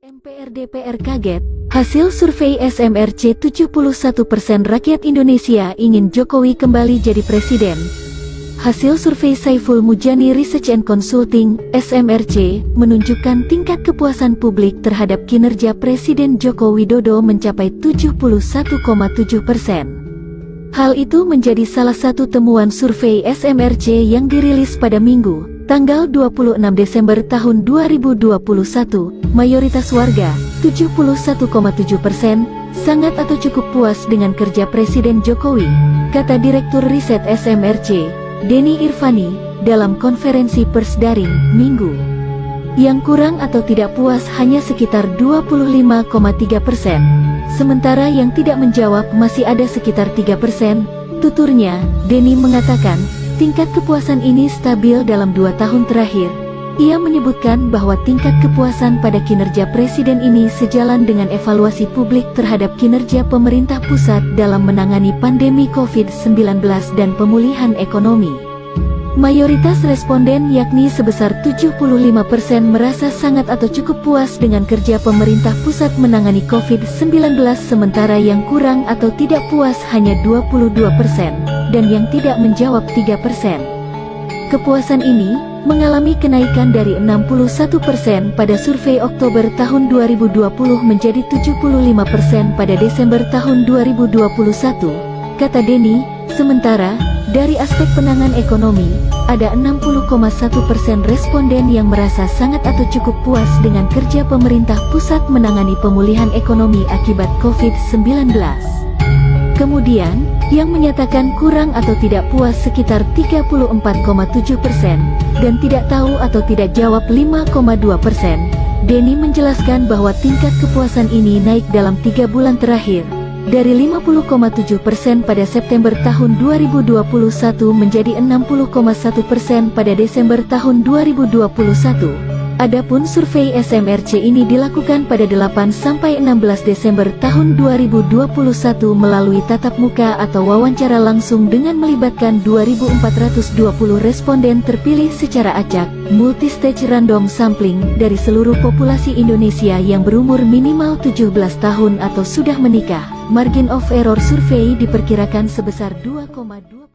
MPR-DPR kaget, hasil survei SMRC 71% rakyat Indonesia ingin Jokowi kembali jadi presiden. Hasil survei Saiful Mujani Research and Consulting, SMRC, menunjukkan tingkat kepuasan publik terhadap kinerja Presiden Joko Widodo mencapai 71,7%. Hal itu menjadi salah satu temuan survei SMRC yang dirilis pada Minggu, tanggal 26 Desember tahun 2021, mayoritas warga, 71,7%, sangat atau cukup puas dengan kerja Presiden Jokowi, kata Direktur Riset SMRC, Denny Irvani, dalam konferensi pers daring, Minggu. Yang kurang atau tidak puas hanya sekitar 25,3%, sementara yang tidak menjawab masih ada sekitar 3%, tuturnya. Denny mengatakan, tingkat kepuasan ini stabil dalam 2 tahun terakhir. Ia menyebutkan bahwa tingkat kepuasan pada kinerja Presiden ini sejalan dengan evaluasi publik terhadap kinerja pemerintah pusat dalam menangani pandemi COVID-19 dan pemulihan ekonomi. Mayoritas responden yakni sebesar 75% merasa sangat atau cukup puas dengan kerja pemerintah pusat menangani COVID-19, sementara yang kurang atau tidak puas hanya 22% dan yang tidak menjawab 3%. Kepuasan ini mengalami kenaikan dari 61% pada survei Oktober tahun 2020 menjadi 75% pada Desember tahun 2021, kata Denny. Sementara, dari aspek penanganan ekonomi, ada 60,1% responden yang merasa sangat atau cukup puas dengan kerja pemerintah pusat menangani pemulihan ekonomi akibat COVID-19. Kemudian, yang menyatakan kurang atau tidak puas sekitar 34,7% dan tidak tahu atau tidak jawab 5,2%. Denny menjelaskan bahwa tingkat kepuasan ini naik dalam 3 bulan terakhir, dari 50,7% pada September tahun 2021 menjadi 60,1% pada Desember tahun 2021. Adapun survei SMRC ini dilakukan pada 8–16 Desember tahun 2021 melalui tatap muka atau wawancara langsung dengan melibatkan 2.420 responden terpilih secara acak, multistage random sampling, dari seluruh populasi Indonesia yang berumur minimal 17 tahun atau sudah menikah. Margin of error survei diperkirakan sebesar 2,2%.